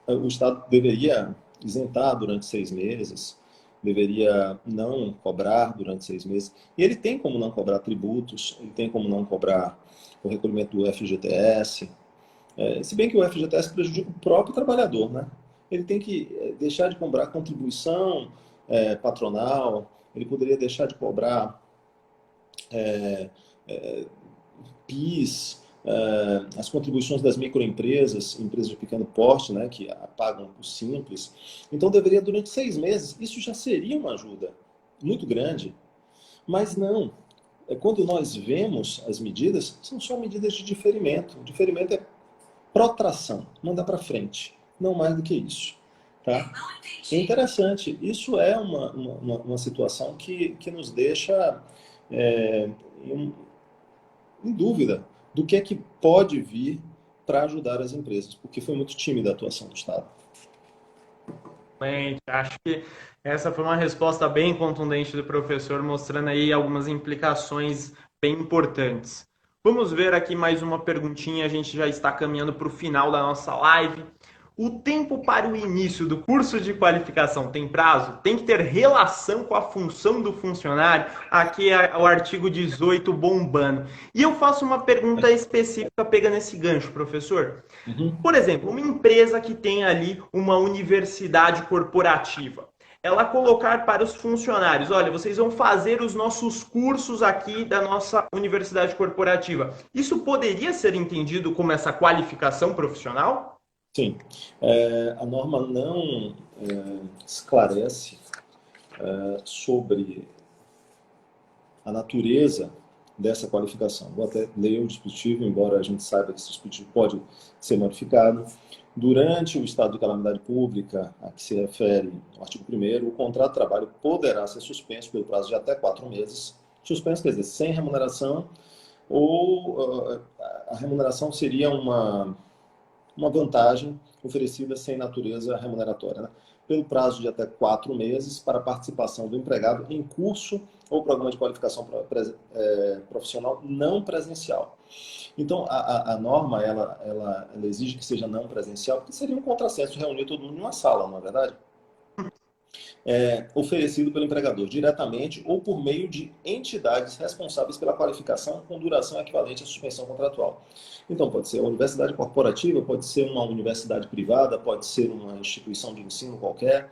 O Estado deveria isentar durante 6 meses, deveria não cobrar durante 6 meses. E ele tem como não cobrar tributos, ele tem como não cobrar o recolhimento do FGTS. Se bem que o FGTS prejudica o próprio trabalhador, né? Ele tem que deixar de cobrar contribuição patronal, ele poderia deixar de cobrar PIS, as contribuições das microempresas, empresas de pequeno porte, né, que pagam por simples. Então, deveria, durante 6 meses, isso já seria uma ajuda muito grande. Mas não. Quando nós vemos as medidas, são só medidas de diferimento. O diferimento é protração, mandar para frente. Não mais do que isso. Tá? É interessante. Isso é uma situação que nos deixa em dúvida do que é que pode vir para ajudar as empresas, porque foi muito tímida a atuação do Estado. Acho que essa foi uma resposta bem contundente do professor, mostrando aí algumas implicações bem importantes. Vamos ver aqui mais uma perguntinha, a gente já está caminhando para o final da nossa live. O tempo para o início do curso de qualificação tem prazo? Tem que ter relação com a função do funcionário? Aqui é o artigo 18 bombando. E eu faço uma pergunta específica pegando esse gancho, professor. Por exemplo, uma empresa que tem ali uma universidade corporativa, ela colocar para os funcionários, olha, vocês vão fazer os nossos cursos aqui da nossa universidade corporativa. Isso poderia ser entendido como essa qualificação profissional? Sim. A norma não esclarece sobre a natureza dessa qualificação. Vou até ler o dispositivo, embora a gente saiba que esse dispositivo pode ser modificado. Durante o estado de calamidade pública, a que se refere o artigo 1º, o contrato de trabalho poderá ser suspenso pelo prazo de até 4 meses. Suspenso quer dizer sem remuneração, ou a remuneração seria uma vantagem oferecida sem natureza remuneratória, né? Pelo prazo de até 4 meses para a participação do empregado em curso ou programa de qualificação profissional não presencial. Então, a norma, ela exige que seja não presencial, porque seria um contrassenso reunir todo mundo em uma sala, não é verdade? Oferecido pelo empregador diretamente ou por meio de entidades responsáveis pela qualificação com duração equivalente à suspensão contratual. Então, pode ser uma universidade corporativa, pode ser uma universidade privada, pode ser uma instituição de ensino qualquer,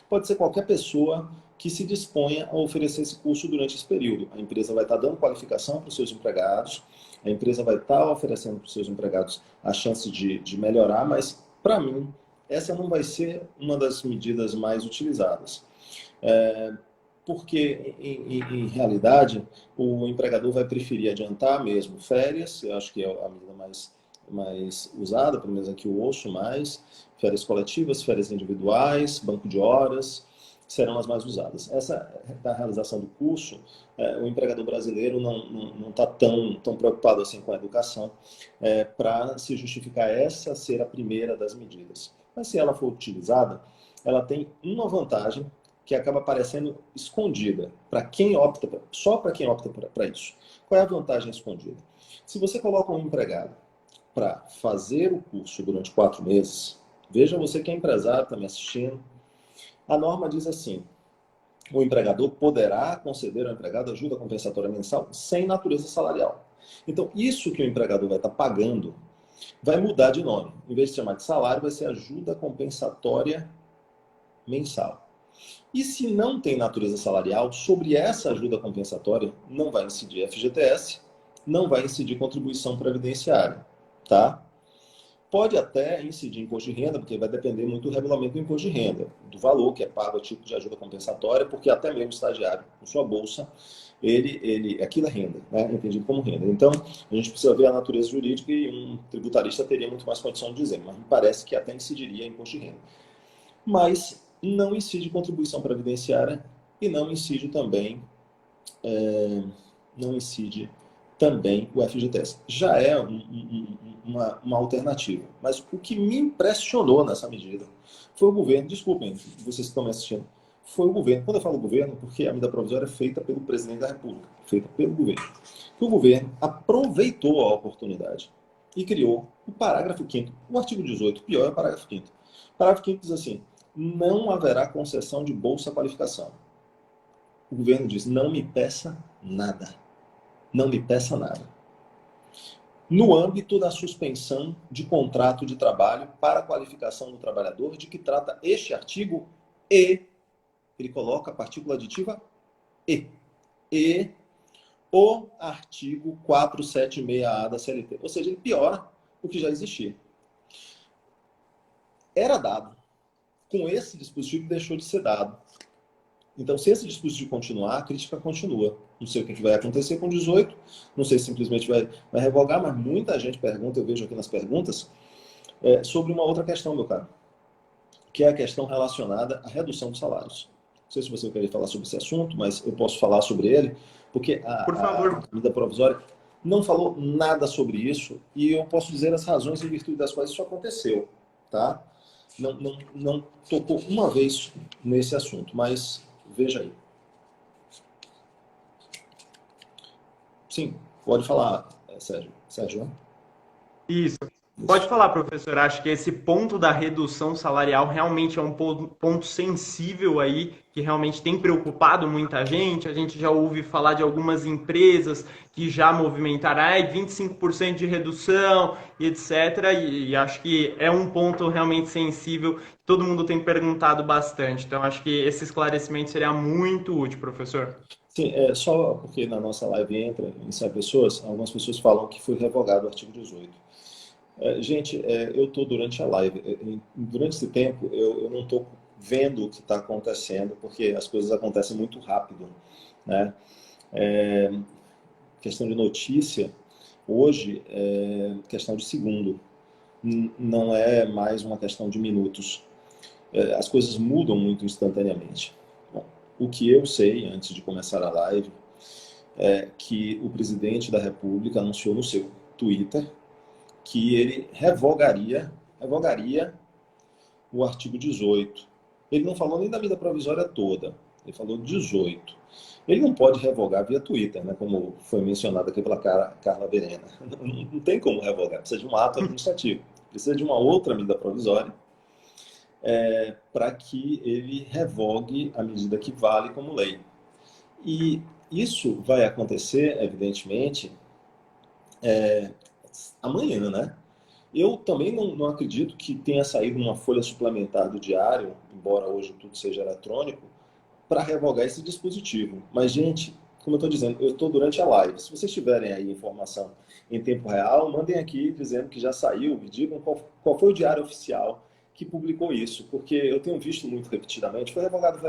pode ser qualquer pessoa que se disponha a oferecer esse curso durante esse período. A empresa vai estar dando qualificação para os seus empregados, a empresa vai estar oferecendo para os seus empregados a chance de melhorar, mas, para mim, essa não vai ser uma das medidas mais utilizadas. Porque, em realidade, o empregador vai preferir adiantar mesmo férias, eu acho que é a medida mais usada, pelo menos aqui eu ouço mais, férias coletivas, férias individuais, banco de horas, serão as mais usadas. Essa da realização do curso, o empregador brasileiro não está tão preocupado assim com a educação para se justificar essa ser a primeira das medidas. Mas se ela for utilizada, ela tem uma vantagem que acaba parecendo escondida só para quem opta para isso. Qual é a vantagem escondida? Se você coloca um empregado para fazer o curso durante 4 meses, veja você que é empresário, está me assistindo, a norma diz assim: o empregador poderá conceder ao empregado ajuda compensatória mensal sem natureza salarial. Então, isso que o empregador vai estar pagando vai mudar de nome. Em vez de chamar de salário, vai ser ajuda compensatória mensal. E se não tem natureza salarial, sobre essa ajuda compensatória não vai incidir FGTS, não vai incidir contribuição previdenciária, tá? Pode até incidir imposto de renda, porque vai depender muito do regulamento do imposto de renda, do valor que é pago a título de ajuda compensatória, porque até mesmo o estagiário, com sua bolsa, aquilo é renda, né? Entendido como renda. Então, a gente precisa ver a natureza jurídica e um tributarista teria muito mais condição de dizer, mas me parece que até incidiria imposto de renda. Mas não incide contribuição previdenciária e não incide também, não incide também o FGTS. Já é uma alternativa. Mas o que me impressionou nessa medida foi o governo, desculpem, vocês que estão me assistindo, foi o governo. Quando eu falo governo, porque a medida provisória é feita pelo presidente da República, feita pelo governo. O governo aproveitou a oportunidade e criou o parágrafo 5º, o artigo 18, pior é o parágrafo 5º. O parágrafo 5º diz assim: não haverá concessão de bolsa qualificação. O governo diz: não me peça nada. Não me peça nada. No âmbito da suspensão de contrato de trabalho para a qualificação do trabalhador, de que trata este artigo, e ele coloca a partícula aditiva e o artigo 476A da CLT. Ou seja, ele piora o que já existia. Era dado. Com esse dispositivo, deixou de ser dado. Então, se esse dispositivo continuar, a crítica continua. Não sei o que vai acontecer com o 18, não sei se simplesmente vai revogar, mas muita gente pergunta, eu vejo aqui nas perguntas, sobre uma outra questão, meu caro, que é a questão relacionada à redução dos salários. Não sei se você quer falar sobre esse assunto, mas eu posso falar sobre ele, porque Por favor. a medida provisória não falou nada sobre isso, e eu posso dizer as razões em virtude das quais isso aconteceu, tá? Não tocou uma vez nesse assunto, mas veja aí. Sim, pode falar, Sérgio. Sérgio, né? Isso. Pode falar, professor. Acho que esse ponto da redução salarial realmente é um ponto sensível aí, que realmente tem preocupado muita gente. A gente já ouve falar de algumas empresas que já movimentaram 25% de redução e etc. E acho que é um ponto realmente sensível. Todo mundo tem perguntado bastante. Então, acho que esse esclarecimento seria muito útil, professor. Sim, só porque na nossa live entra em 100 pessoas, algumas pessoas falam que foi revogado o artigo 18. Gente, eu estou durante a live. Durante esse tempo, eu não estou vendo o que está acontecendo, porque as coisas acontecem muito rápido, né? Questão de notícia, hoje é questão de segundo, não é mais uma questão de minutos. As coisas mudam muito instantaneamente. Bom, o que eu sei, antes de começar a live, é que o presidente da República anunciou no seu Twitter que ele revogaria o artigo 18. Ele não falou nem da medida provisória toda, ele falou 18. Ele não pode revogar via Twitter, né, como foi mencionado aqui pela Carla Verena. Não tem como revogar, precisa de um ato administrativo, precisa de uma outra medida provisória para que ele revogue a medida que vale como lei. E isso vai acontecer, evidentemente, amanhã, né? Eu também não acredito que tenha saído uma folha suplementar do diário, embora hoje tudo seja eletrônico, para revogar esse dispositivo. Mas, gente, como eu estou dizendo, eu estou durante a live. Se vocês tiverem aí informação em tempo real, mandem aqui dizendo que já saiu, me digam qual foi o diário oficial que publicou isso, porque eu tenho visto muito repetidamente, foi revogado,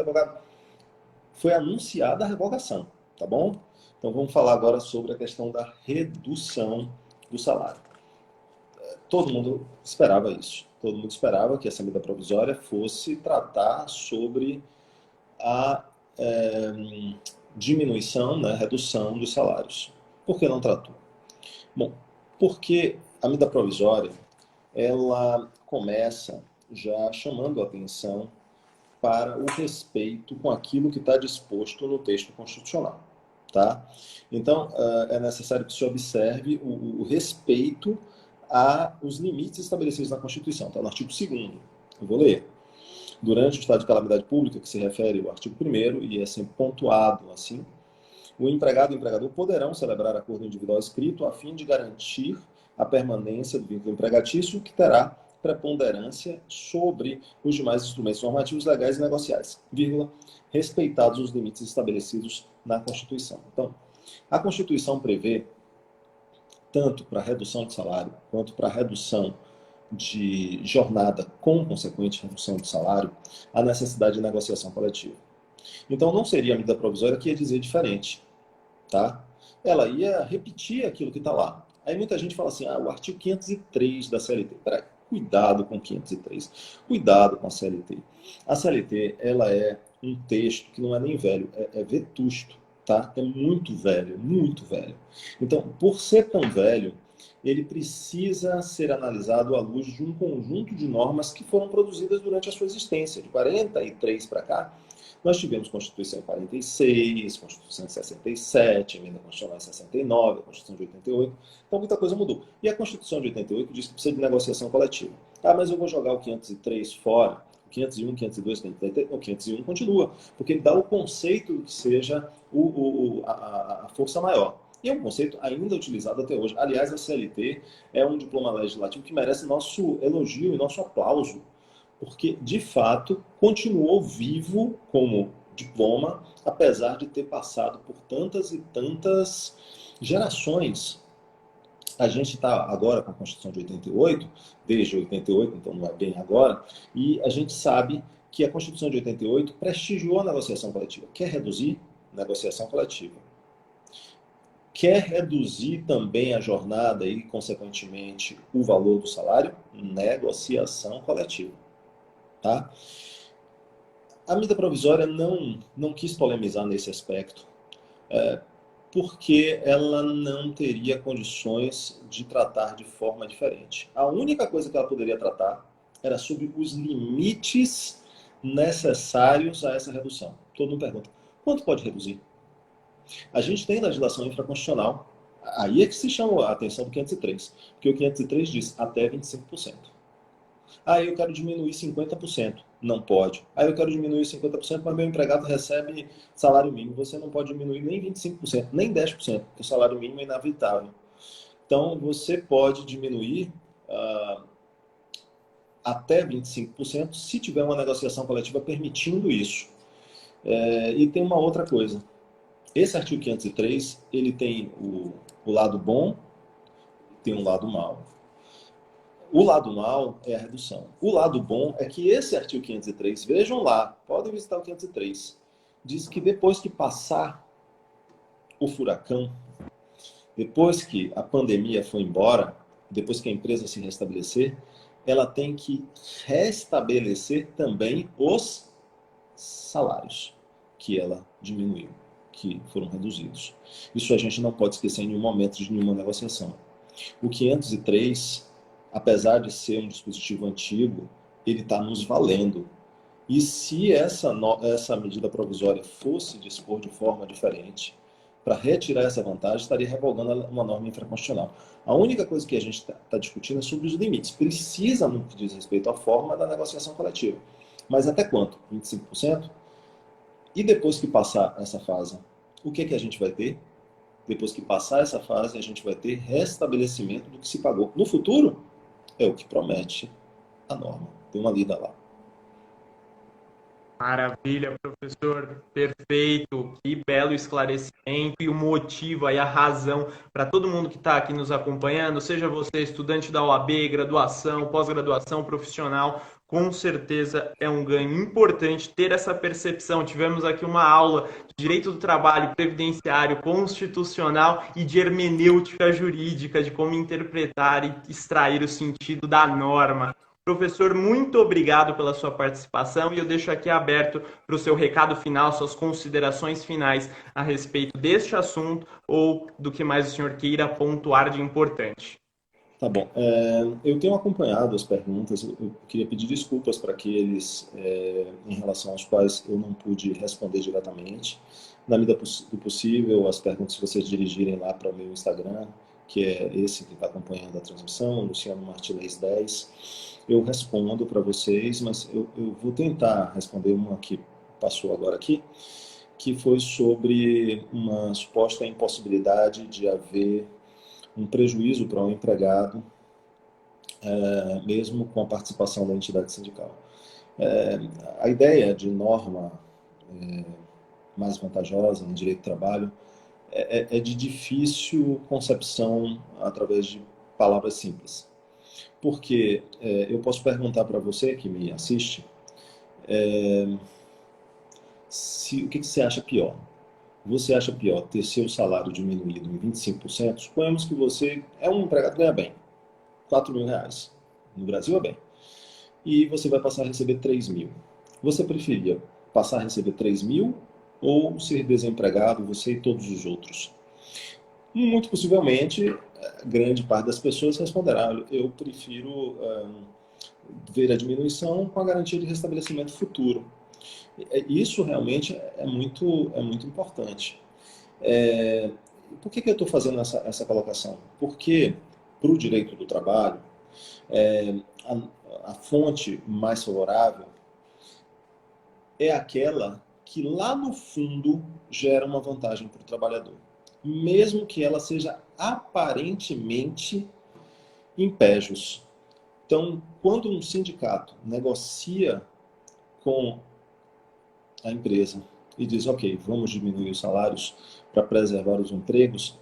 foi anunciada a revogação, tá bom? Então vamos falar agora sobre a questão da redução do salário. Todo mundo esperava isso. Todo mundo esperava que essa medida provisória fosse tratar sobre a diminuição, né, redução dos salários. Por que não tratou? Bom, porque a medida provisória, ela começa já chamando a atenção para o respeito com aquilo que está disposto no texto constitucional. Tá? Então, é necessário que se observe o respeito aos limites estabelecidos na Constituição. Está no artigo 2º. Eu vou ler. Durante o estado de calamidade pública, que se refere ao artigo 1º, e é sempre pontuado assim, o empregado e o empregador poderão celebrar acordo individual escrito a fim de garantir a permanência do vínculo empregatício, que terá preponderância sobre os demais instrumentos normativos, legais e negociais, vírgula, respeitados os limites estabelecidos na Constituição. Então, a Constituição prevê, tanto para redução de salário, quanto para redução de jornada com consequente redução de salário, a necessidade de negociação coletiva. Então, não seria a medida provisória que ia dizer diferente, tá? Ela ia repetir aquilo que está lá. Aí muita gente fala assim, o artigo 503 da CLT. Peraí, cuidado com 503, cuidado com a CLT. A CLT, ela é um texto que não é nem velho, é vetusto, tá? É muito velho, muito velho. Então, por ser tão velho, ele precisa ser analisado à luz de um conjunto de normas que foram produzidas durante a sua existência. De 43 para cá, nós tivemos Constituição em 46, Constituição em 67, Emenda Constitucional em 69, a Constituição de 88. Então, muita coisa mudou. E a Constituição de 88 diz que precisa de negociação coletiva. Ah, mas eu vou jogar o 503 fora. O 501, 502, 503, o 501 continua, porque ele dá o conceito que seja a força maior. E é um conceito ainda utilizado até hoje. Aliás, a CLT é um diploma legislativo que merece nosso elogio e nosso aplauso, porque, de fato, continuou vivo como diploma, apesar de ter passado por tantas e tantas gerações. A gente está agora com a Constituição de 88, desde 88, então não é bem agora, e a gente sabe que a Constituição de 88 prestigiou a negociação coletiva. Quer reduzir? Negociação coletiva. Quer reduzir também a jornada e, consequentemente, o valor do salário? Negociação coletiva. Tá? A medida provisória não quis polemizar nesse aspecto, porque ela não teria condições de tratar de forma diferente. A única coisa que ela poderia tratar era sobre os limites necessários a essa redução. Todo mundo pergunta, quanto pode reduzir? A gente tem legislação infraconstitucional, aí é que se chama a atenção do 503, porque o 503 diz até 25%. Ah, eu quero diminuir 50%. Não pode. Ah, eu quero diminuir 50%, mas meu empregado recebe salário mínimo. Você não pode diminuir nem 25%, nem 10%, porque o salário mínimo é inevitável. Então, você pode diminuir até 25% se tiver uma negociação coletiva permitindo isso. E tem uma outra coisa. Esse artigo 503, ele tem o lado bom e tem um lado mau. O lado mau é a redução. O lado bom é que esse artigo 503, vejam lá, podem visitar o 503, diz que depois que passar o furacão, depois que a pandemia foi embora, depois que a empresa se restabelecer, ela tem que restabelecer também os salários que ela diminuiu, que foram reduzidos. Isso a gente não pode esquecer em nenhum momento de nenhuma negociação. O 503, apesar de ser um dispositivo antigo, ele está nos valendo. E se essa medida provisória fosse dispor de forma diferente, para retirar essa vantagem, estaria revogando uma norma infraconstitucional. A única coisa que a gente está discutindo é sobre os limites. Precisa, no que diz respeito à forma da negociação coletiva. Mas até quanto? 25%? E depois que passar essa fase, o que a gente vai ter? Depois que passar essa fase, a gente vai ter restabelecimento do que se pagou. No futuro, é o que promete a norma. Tem uma lida lá. Maravilha, professor, perfeito, que belo esclarecimento e o motivo aí, a razão para todo mundo que está aqui nos acompanhando, seja você estudante da OAB, graduação, pós-graduação, profissional, com certeza é um ganho importante ter essa percepção. Tivemos aqui uma aula de direito do trabalho, previdenciário, constitucional e de hermenêutica jurídica, de como interpretar e extrair o sentido da norma. Professor, muito obrigado pela sua participação e eu deixo aqui aberto para o seu recado final, suas considerações finais a respeito deste assunto ou do que mais o senhor queira pontuar de importante. Tá bom. Eu tenho acompanhado as perguntas, eu queria pedir desculpas para aqueles em relação aos quais eu não pude responder diretamente. Na medida do possível, as perguntas, se vocês dirigirem lá para o meu Instagram, que é esse que está acompanhando a transmissão, Luciano Martinez 10, eu respondo para vocês, mas eu vou tentar responder uma que passou agora aqui, que foi sobre uma suposta impossibilidade de haver um prejuízo para um empregado, mesmo com a participação da entidade sindical. A ideia de norma mais vantajosa no direito do trabalho é de difícil concepção através de palavras simples. Porque eu posso perguntar para você que me assiste, o que você acha pior? Você acha pior ter seu salário diminuído em 25%? Suponhamos que você é um empregado que ganha bem, R$4.000. no Brasil é bem, e você vai passar a receber 3 mil. Você preferia passar a receber 3 mil ou ser desempregado, você e todos os outros? Muito possivelmente, grande parte das pessoas responderá: eu prefiro ver a diminuição com a garantia de restabelecimento futuro. Isso realmente é muito importante. É, por que eu estou fazendo essa colocação? Porque, para o direito do trabalho, é, a fonte mais favorável é aquela que lá no fundo gera uma vantagem para o trabalhador, mesmo que ela seja aparentemente impégios. Então, quando um sindicato negocia com a empresa e diz, ok, vamos diminuir os salários para preservar os empregos,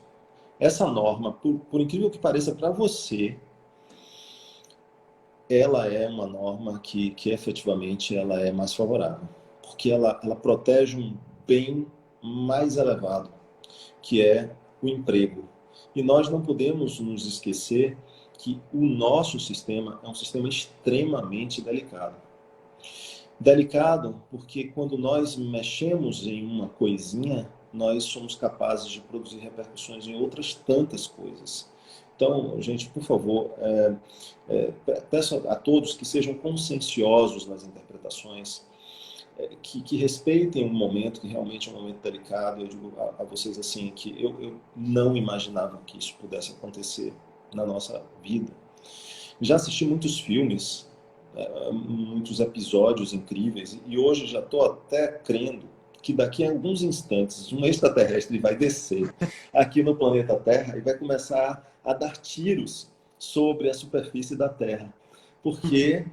essa norma, por incrível que pareça para você, ela é uma norma que efetivamente ela é mais favorável, porque ela protege um bem mais elevado, que é o emprego. E nós não podemos nos esquecer que o nosso sistema é um sistema extremamente delicado. Delicado porque quando nós mexemos em uma coisinha, nós somos capazes de produzir repercussões em outras tantas coisas. Então, gente, por favor, peço a todos que sejam conscienciosos nas interpretações, que respeitem um momento que realmente é um momento delicado. Eu digo a vocês assim que eu não imaginava que isso pudesse acontecer na nossa vida. Já assisti muitos filmes, muitos episódios incríveis, e hoje já estou até crendo que daqui a alguns instantes um extraterrestre vai descer aqui no planeta Terra e vai começar a dar tiros sobre a superfície da Terra. Porque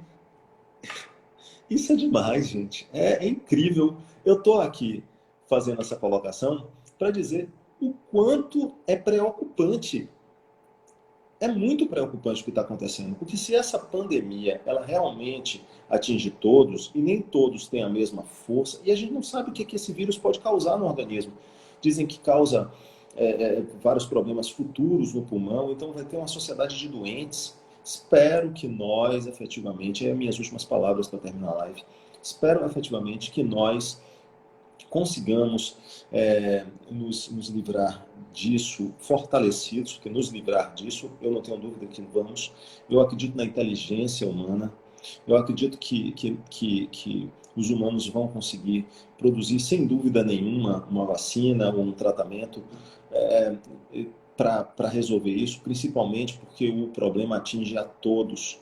isso é demais, gente. É incrível. Eu estou aqui fazendo essa colocação para dizer o quanto é preocupante. É muito preocupante o que está acontecendo, porque se essa pandemia ela realmente atinge todos e nem todos têm a mesma força, e a gente não sabe o que esse vírus pode causar no organismo. Dizem que causa vários problemas futuros no pulmão, então vai ter uma sociedade de doentes. Espero que nós, efetivamente, é as minhas últimas palavras para terminar a live, espero efetivamente que nós consigamos nos livrar disso, fortalecidos, porque nos livrar disso, eu não tenho dúvida que vamos. Eu acredito na inteligência humana, eu acredito que os humanos vão conseguir produzir, sem dúvida nenhuma, uma vacina ou um tratamento para resolver isso, principalmente porque o problema atinge a todos.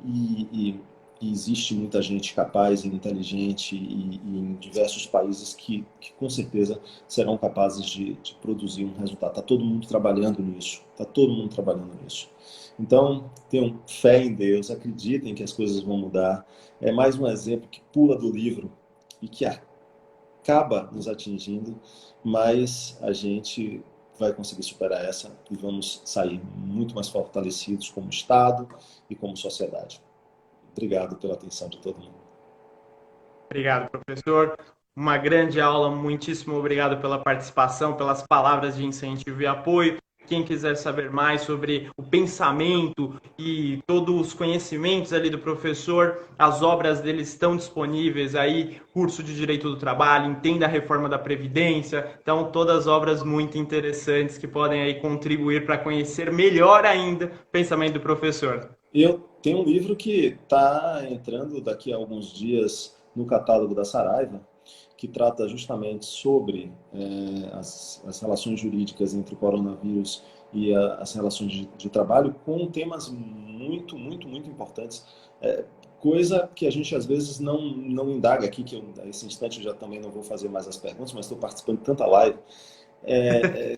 E existe muita gente capaz e inteligente e em diversos países que com certeza serão capazes de produzir um resultado. Está todo mundo trabalhando nisso. Está todo mundo trabalhando nisso. Então, tenham fé em Deus, acreditem que as coisas vão mudar. É mais um exemplo que pula do livro e que acaba nos atingindo, mas a gente vai conseguir superar essa e vamos sair muito mais fortalecidos como Estado e como sociedade. Obrigado pela atenção de todo mundo. Obrigado, professor. Uma grande aula, muitíssimo obrigado pela participação, pelas palavras de incentivo e apoio. Quem quiser saber mais sobre o pensamento e todos os conhecimentos ali do professor, as obras dele estão disponíveis aí, curso de Direito do Trabalho, Entenda a Reforma da Previdência, então todas obras muito interessantes que podem aí contribuir para conhecer melhor ainda o pensamento do professor. Eu tenho um livro que está entrando daqui a alguns dias no catálogo da Saraiva, que trata justamente sobre as relações jurídicas entre o coronavírus e as relações de trabalho, com temas muito, muito, muito importantes. Coisa que a gente às vezes não indaga aqui, que nesse instante eu já também não vou fazer mais as perguntas, mas estou participando de tanta live,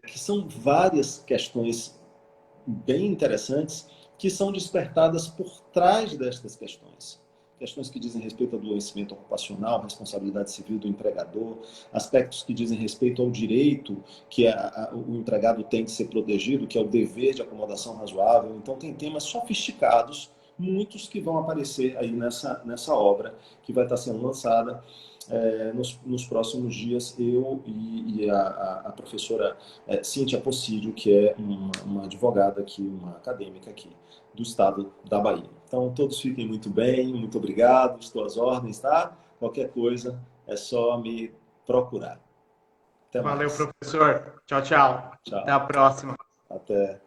que são várias questões bem interessantes que são despertadas por trás destas questões. Questões que dizem respeito ao adoecimento ocupacional, responsabilidade civil do empregador, aspectos que dizem respeito ao direito que o empregado tem de ser protegido, que é o dever de acomodação razoável. Então, tem temas sofisticados, muitos que vão aparecer aí nessa obra que vai estar sendo lançada nos próximos dias. Eu e a professora Cíntia Possídio, que é uma advogada aqui, uma acadêmica aqui do estado da Bahia. Então, todos fiquem muito bem, muito obrigado, estou às ordens, tá? Qualquer coisa é só me procurar. Até Valeu, mais. professor. Tchau, tchau. Até a Tchau. próxima. Até.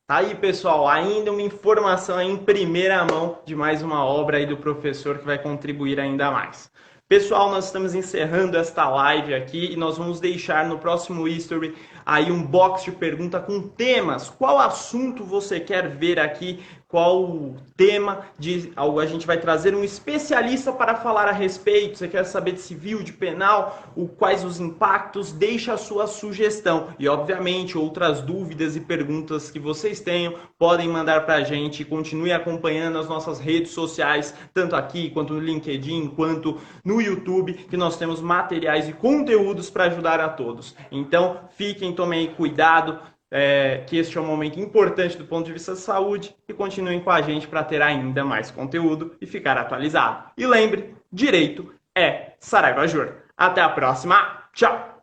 Tá aí, pessoal, ainda uma informação em primeira mão de mais uma obra aí do professor que vai contribuir ainda mais. Pessoal, nós estamos encerrando esta live aqui e nós vamos deixar no próximo History aí um box de pergunta com temas. Qual assunto você quer ver aqui? Qual o tema? A gente vai trazer um especialista para falar a respeito. Você quer saber de civil, de penal, quais os impactos? Deixa a sua sugestão. E, obviamente, outras dúvidas e perguntas que vocês tenham, podem mandar para a gente. Continue acompanhando as nossas redes sociais, tanto aqui, quanto no LinkedIn, quanto no YouTube, que nós temos materiais e conteúdos para ajudar a todos. Então, fiquem, tomem cuidado, que este é um momento importante do ponto de vista da saúde, e continuem com a gente para ter ainda mais conteúdo e ficar atualizado. E lembre, direito é Saraiva Jur. Até a próxima, tchau!